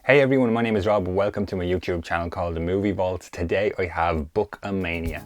Hey everyone, my name is Rob. Welcome to my YouTube channel called The Movie Vault. Today I have Bookamania.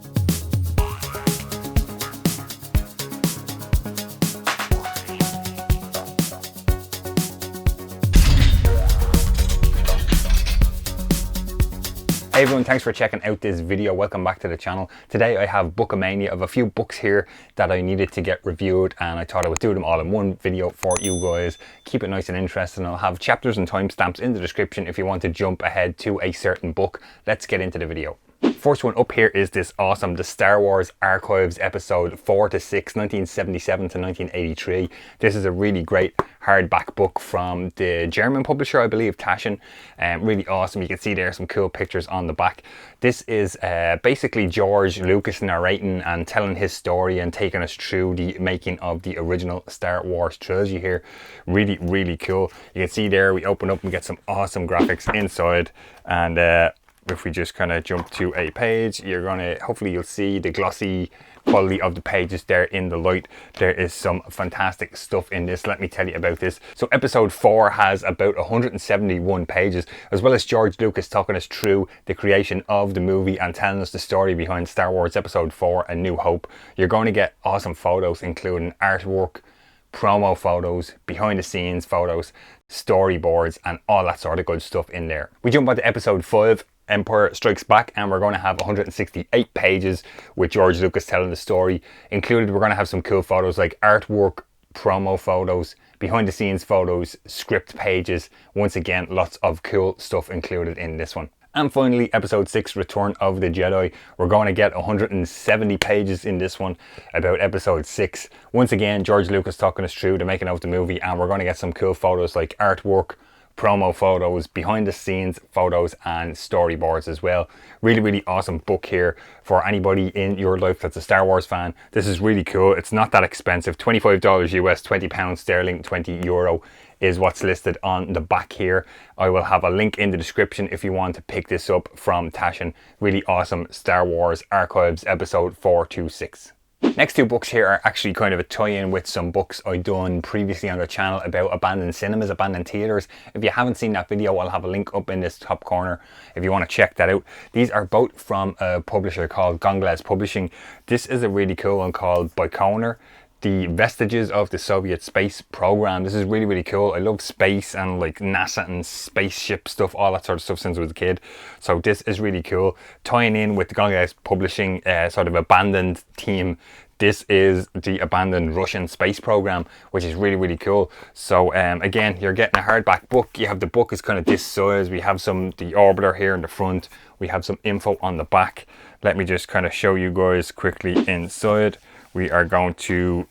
Hey everyone, thanks for checking out this video. Welcome back to the channel. Today I have Bookamania of a few books here that I needed to get reviewed, and I thought I would do them all in one video for you guys. Keep it nice and interesting. I'll have chapters and timestamps in the description if you want to jump ahead to a certain book. Let's get into the video. First one up here is this awesome, the Star Wars Archives episode 4 to 6, 1977 to 1983. This is a really great hardback book from the German publisher, I believe, Taschen. Really awesome. You can see there some cool pictures on the back. This is basically George Lucas narrating and telling his story and taking us through the making of the original Star Wars trilogy here. Really, really cool. You can see there we open up and get some awesome graphics inside, and if we just kind of jump to a page, hopefully you'll see the glossy quality of the pages there in the light. There is some fantastic stuff in this. Let me tell you about this. So episode 4 has about 171 pages, as well as George Lucas talking us through the creation of the movie and telling us the story behind Star Wars episode 4, A New Hope. You're going to get awesome photos, including artwork, promo photos, behind the scenes photos, storyboards, and all that sort of good stuff in there. We jump on to episode 5, Empire Strikes Back, and we're going to have 168 pages with George Lucas telling the story. Included, we're going to have some cool photos like artwork, promo photos, behind the scenes photos, script pages. Once again, lots of cool stuff included in this one. And finally, episode 6, Return of the Jedi. We're going to get 170 pages in this one about episode 6. Once again, George Lucas talking us through the making of the movie, and we're going to get some cool photos like artwork, promo photos, behind the scenes photos, and storyboards as well. Really, really awesome book here for anybody in your life that's a Star Wars fan. This is really cool. It's not that expensive. $25 US, £20 sterling, €20 is what's listed on the back here. I will have a link in the description if you want to pick this up from Taschen. Really awesome Star Wars Archives episode 4 to 6. Next two books here are actually kind of a tie-in with some books I've done previously on the channel about abandoned cinemas, abandoned theatres. If you haven't seen that video, I'll have a link up in this top corner if you want to check that out. These are both from a publisher called Jonglez Publishing. This is a really cool one called Baikonur, The Vestiges of the Soviet Space Program. This is really, really cool. I love space and like NASA and spaceship stuff, all that sort of stuff since I was a kid. So this is really cool. Tying in with the Jonglez Publishing sort of abandoned theme. This is the abandoned Russian space program, which is really, really cool. So again, you're getting a hardback book. You have the book is kind of this size. We have the orbiter here in the front. We have some info on the back. Let me just kind of show you guys quickly inside. We are going to,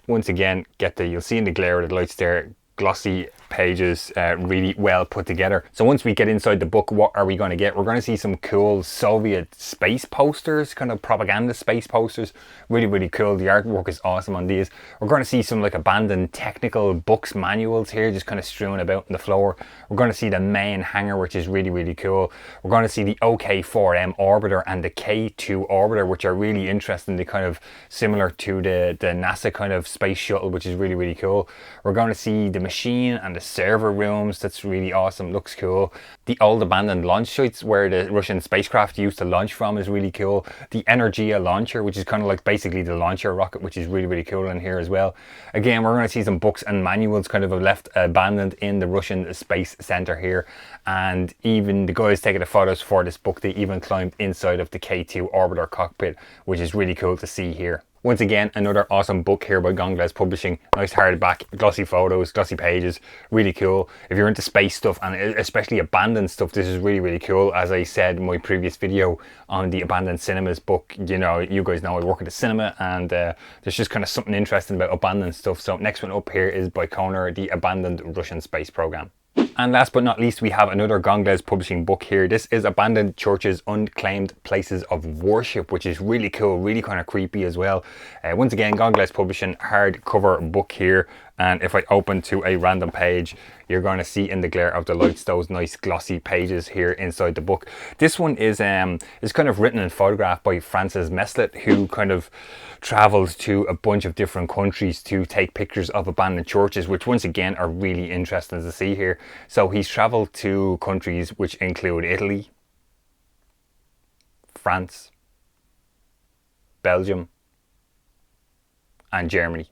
once again, you'll see in the glare of the lights there, glossy pages, really well put together. So once we get inside the book, what are we going to get? We're going to see some cool Soviet space posters, kind of propaganda space posters. Really, really cool. The artwork is awesome on these. We're going to see some like abandoned technical books, manuals here, just kind of strewn about on the floor. We're going to see the main hangar, which is really, really cool. We're going to see the OK-4M orbiter and the K2 orbiter, which are really interesting. They're kind of similar to the NASA kind of space shuttle, which is really, really cool. We're going to see the machine and the server rooms. That's really awesome. Looks cool. The old abandoned launch sites where the Russian spacecraft used to launch from is really cool. The Energia launcher, which is kind of like basically the launcher rocket, which is really, really cool in here as well. Again, we're going to see some books and manuals kind of left abandoned in the Russian Space Center here. And even the guys taking the photos for this book, they even climbed inside of the K2 orbiter cockpit, which is really cool to see here. Once again, another awesome book here by Jonglez Publishing. Nice hardback, glossy photos, glossy pages, really cool. If you're into space stuff and especially abandoned stuff, this is really, really cool. As I said in my previous video on the abandoned cinemas book, you guys know I work at the cinema, and there's just kind of something interesting about abandoned stuff. So next one up here is Baikonur, The Abandoned Russian Space Program. And last but not least, we have another Jonglez Publishing book here. This is Abandoned Churches, Unclaimed Places of Worship, which is really cool, really kind of creepy as well. Once again, Jonglez Publishing hardcover book here. And if I open to a random page, you're going to see in the glare of the lights those nice glossy pages here inside the book. This one is kind of written and photographed by Francis Meslet, who kind of travels to a bunch of different countries to take pictures of abandoned churches, which once again are really interesting to see here. So he's traveled to countries which include Italy, France, Belgium, and Germany.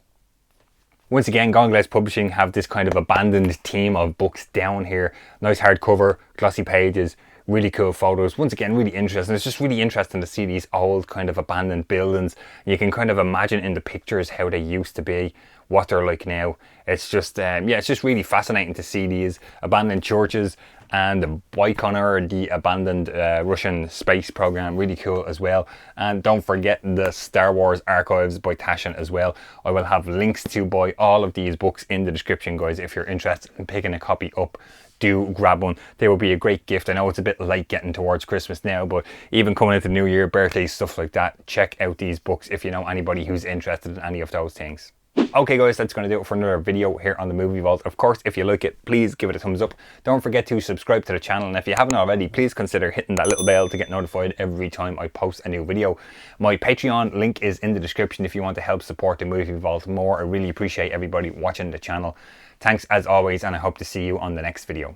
Once again, Jonglez Publishing have this kind of abandoned theme of books down here. Nice hardcover, glossy pages, really cool photos. Once again, really interesting. It's just really interesting to see these old kind of abandoned buildings. You can kind of imagine in the pictures how they used to be, what they're like now. It's just, yeah, it's just really fascinating to see these abandoned churches and the Baikonur, the abandoned Russian space program, really cool as well. And don't forget the Star Wars Archives by Taschen as well. I will have links to buy all of these books in the description, guys. If you're interested in picking a copy up, do grab one. They will be a great gift. I know it's a bit late getting towards Christmas now, but even coming into New Year, birthdays, stuff like that, check out these books if you know anybody who's interested in any of those things. Okay guys, that's going to do it for another video here on the Movie Vault. Of course, if you like it, please give it a thumbs up. Don't forget to subscribe to the channel, and if you haven't already, please consider hitting that little bell to get notified every time I post a new video. My Patreon link is in the description if you want to help support the Movie Vault more. I really appreciate everybody watching the channel. Thanks as always, and I hope to see you on the next video.